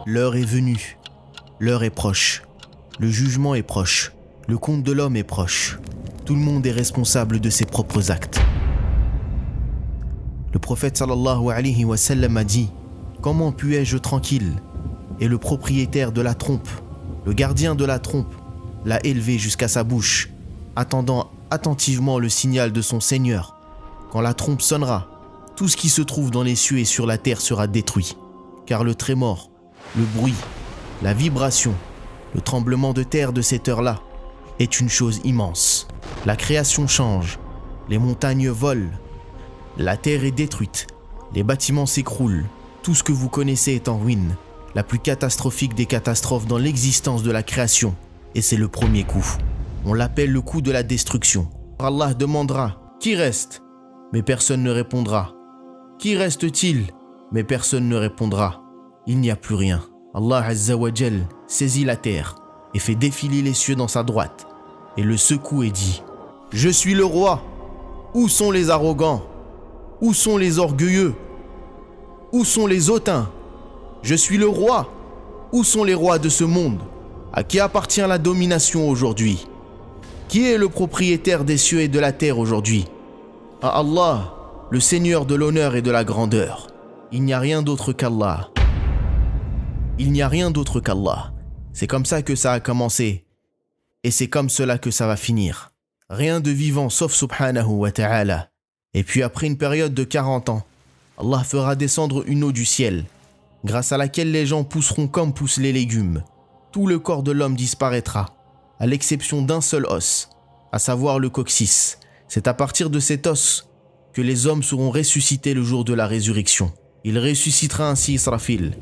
L'heure est venue, l'heure est proche, le jugement est proche, le compte de l'homme est proche. Tout le monde est responsable de ses propres actes. Le prophète sallallahu alayhi wa sallam a dit « Comment puis-je tranquille ?» Et le propriétaire de la trompe, le gardien de la trompe, l'a élevé jusqu'à sa bouche, attendant attentivement le signal de son Seigneur. Quand la trompe sonnera, tout ce qui se trouve dans les cieux et sur la terre sera détruit, car le trémor, le bruit, la vibration, le tremblement de terre de cette heure-là est une chose immense. La création change, les montagnes volent, la terre est détruite, les bâtiments s'écroulent, tout ce que vous connaissez est en ruine, la plus catastrophique des catastrophes dans l'existence de la création, et c'est le premier coup. On l'appelle le coup de la destruction. Allah demandera « Qui reste ?» Mais personne ne répondra. « Qui reste-t-il ?» Mais personne ne répondra. Il n'y a plus rien. Allah Azza wa Jal saisit la terre et fait défiler les cieux dans sa droite et le secoue et dit « Je suis le roi. Où sont les arrogants? Où sont les orgueilleux? Où sont les hautains? Je suis le roi. Où sont les rois de ce monde? À qui appartient la domination aujourd'hui? Qui est le propriétaire des cieux et de la terre aujourd'hui? À Allah, le Seigneur de l'honneur et de la grandeur. Il n'y a rien d'autre qu'Allah. Il n'y a rien d'autre qu'Allah. C'est comme ça que ça a commencé. Et c'est comme cela que ça va finir. Rien de vivant sauf subhanahu wa ta'ala. Et puis après une période de 40 ans, Allah fera descendre une eau du ciel, grâce à laquelle les gens pousseront comme poussent les légumes. Tout le corps de l'homme disparaîtra, à l'exception d'un seul os, à savoir le coccyx. C'est à partir de cet os que les hommes seront ressuscités le jour de la résurrection. Il ressuscitera ainsi Israfil,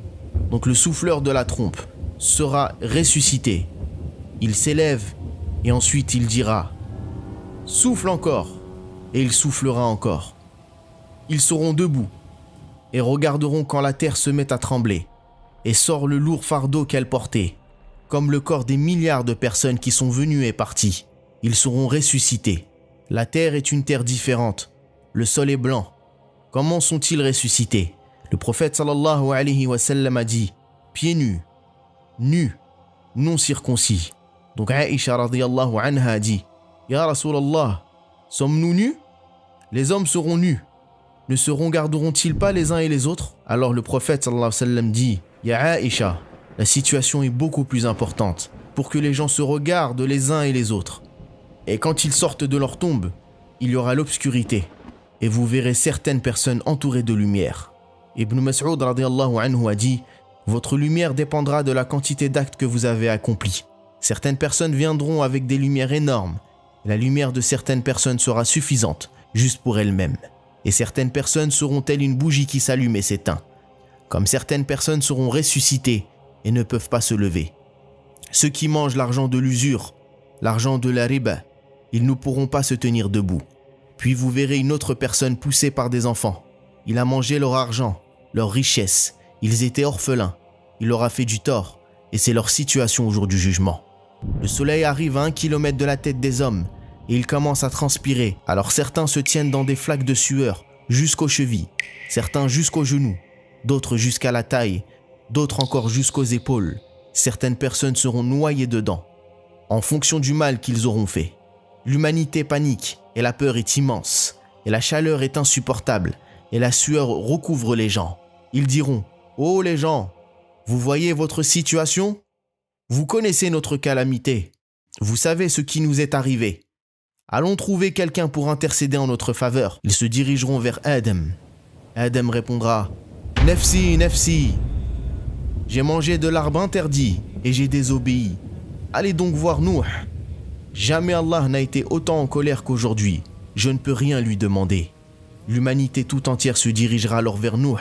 donc le souffleur de la trompe, sera ressuscité. Il s'élève et ensuite il dira « Souffle encore » et il soufflera encore. Ils seront debout et regarderont quand la terre se met à trembler et sort le lourd fardeau qu'elle portait, comme le corps des milliards de personnes qui sont venues et parties. Ils seront ressuscités. La terre est une terre différente. Le sol est blanc. Comment sont-ils ressuscités? Le prophète sallallahu alayhi wa sallam a dit « Pieds nus, nus, non circoncis ». Donc Aïcha radiyallahu anha a dit « Ya Rasulallah, sommes-nous nus? Les hommes seront nus. Ne se regarderont-ils pas les uns et les autres ?» Alors le prophète sallallahu alayhi wa sallam dit « Ya Aïcha, la situation est beaucoup plus importante pour que les gens se regardent les uns et les autres. Et quand ils sortent de leur tombe, il y aura l'obscurité et vous verrez certaines personnes entourées de lumière. » Ibn Mas'ud radiyallahu anhu a dit « Votre lumière dépendra de la quantité d'actes que vous avez accomplis. Certaines personnes viendront avec des lumières énormes. La lumière de certaines personnes sera suffisante, juste pour elles-mêmes. Et certaines personnes seront telles une bougie qui s'allume et s'éteint. Comme certaines personnes seront ressuscitées et ne peuvent pas se lever. Ceux qui mangent l'argent de l'usure, l'argent de la riba, ils ne pourront pas se tenir debout. Puis vous verrez une autre personne poussée par des enfants. Il a mangé leur argent, leur richesse. Ils étaient orphelins. Il leur a fait du tort. Et c'est leur situation au jour du jugement. Le soleil arrive à 1 kilomètre de la tête des hommes et il commence à transpirer. Alors certains se tiennent dans des flaques de sueur jusqu'aux chevilles, certains jusqu'aux genoux, d'autres jusqu'à la taille, d'autres encore jusqu'aux épaules. Certaines personnes seront noyées dedans, en fonction du mal qu'ils auront fait. L'humanité panique et la peur est immense, et la chaleur est insupportable, et la sueur recouvre les gens. Ils diront « Oh les gens, vous voyez votre situation ? Vous connaissez notre calamité. Vous savez ce qui nous est arrivé. Allons trouver quelqu'un pour intercéder en notre faveur. » Ils se dirigeront vers Adam. Adam répondra « Nafsi, nafsi. J'ai mangé de l'arbre interdit et j'ai désobéi. Allez donc voir Nuh. Jamais Allah n'a été autant en colère qu'aujourd'hui. Je ne peux rien lui demander. » L'humanité tout entière se dirigera alors vers Nuh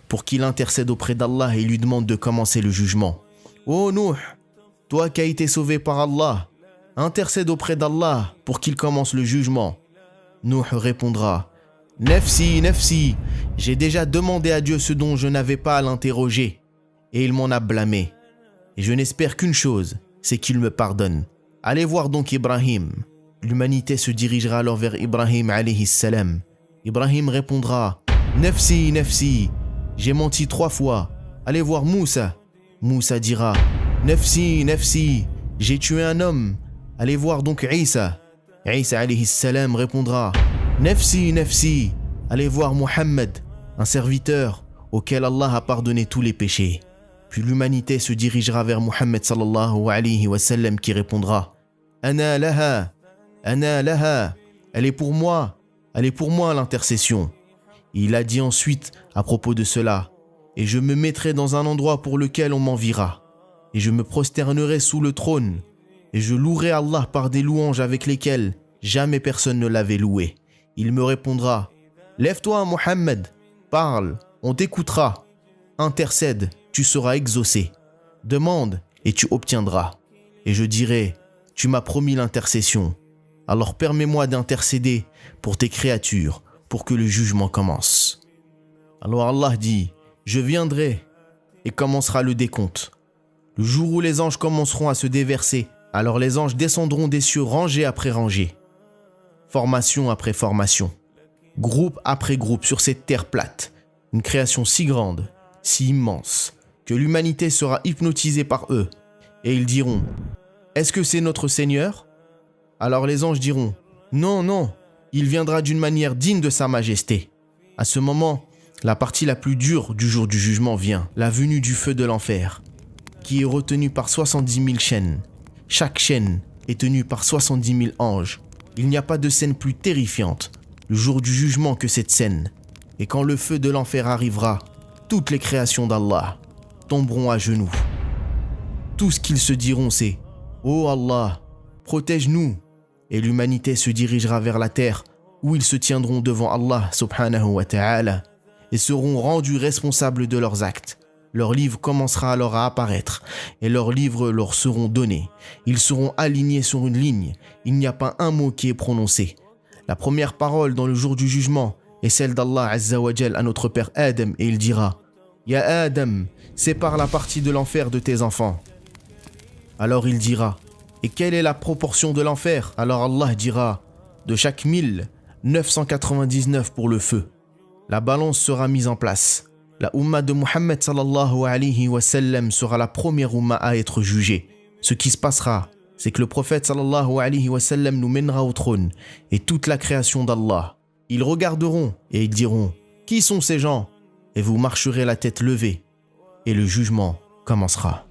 pour qu'il intercède auprès d'Allah et lui demande de commencer le jugement. « Oh Nuh, toi qui as été sauvé par Allah, intercède auprès d'Allah pour qu'il commence le jugement. » Nuh répondra « Nafsi, nafsi, j'ai déjà demandé à Dieu ce dont je n'avais pas à l'interroger, et il m'en a blâmé. Et je n'espère qu'une chose, c'est qu'il me pardonne. Allez voir donc Ibrahim. » L'humanité se dirigera alors vers Ibrahim alayhi salam. Ibrahim répondra « Nafsi, nafsi, j'ai menti 3 fois. Allez voir Moussa. » Moussa dira « Nafsi, nafsi, j'ai tué un homme. Allez voir donc Isa. » Isa alayhi salam répondra « Nafsi, nafsi, allez voir Muhammad, un serviteur auquel Allah a pardonné tous les péchés. » Puis l'humanité se dirigera vers Muhammad sallallahu alayhi wa sallam qui répondra « Ana laha, elle est pour moi l'intercession. » Il a dit ensuite à propos de cela « Et je me mettrai dans un endroit pour lequel on m'enviera, et je me prosternerai sous le trône, et je louerai Allah par des louanges avec lesquelles jamais personne ne l'avait loué. Il me répondra « Lève-toi, Muhammad, parle, on t'écoutera. Intercède, tu seras exaucé. Demande et tu obtiendras. Et je dirai « Tu m'as promis l'intercession. Alors permets-moi d'intercéder pour tes créatures, pour que le jugement commence. » Alors Allah dit « Je viendrai et commencera le décompte. Le jour où les anges commenceront à se déverser, alors les anges descendront des cieux rangée après rangée, formation après formation, groupe après groupe sur cette terre plate, une création si grande, si immense, que l'humanité sera hypnotisée par eux. Et ils diront « Est-ce que c'est notre Seigneur ?» Alors les anges diront « Non, non, il viendra d'une manière digne de sa majesté. » À ce moment, la partie la plus dure du jour du jugement vient, la venue du feu de l'enfer, qui est retenu par 70 000 chaînes. Chaque chaîne est tenue par 70 000 anges. Il n'y a pas de scène plus terrifiante, le jour du jugement, que cette scène. Et quand le feu de l'enfer arrivera, toutes les créations d'Allah tomberont à genoux. Tout ce qu'ils se diront, c'est « Oh Allah, protège-nous » et l'humanité se dirigera vers la terre où ils se tiendront devant Allah subhanahu wa ta'ala et seront rendus responsables de leurs actes. Leur livre commencera alors à apparaître et leurs livres leur seront donnés. Ils seront alignés sur une ligne. Il n'y a pas un mot qui est prononcé. La première parole dans le jour du jugement est celle d'Allah Azza wa Jal à notre père Adam et il dira « Ya Adam, sépare la partie de l'enfer de tes enfants. » Alors il dira « Et quelle est la proportion de l'enfer ?» Alors Allah dira « De chaque 1000, 999 pour le feu. » La balance sera mise en place. La Ummah de Muhammad sallallahu alayhi wa sallam sera la première Ummah à être jugée. Ce qui se passera, c'est que le prophète sallallahu alayhi wa sallam nous mènera au trône et toute la création d'Allah. Ils regarderont et ils diront « Qui sont ces gens ?» Et vous marcherez la tête levée et le jugement commencera.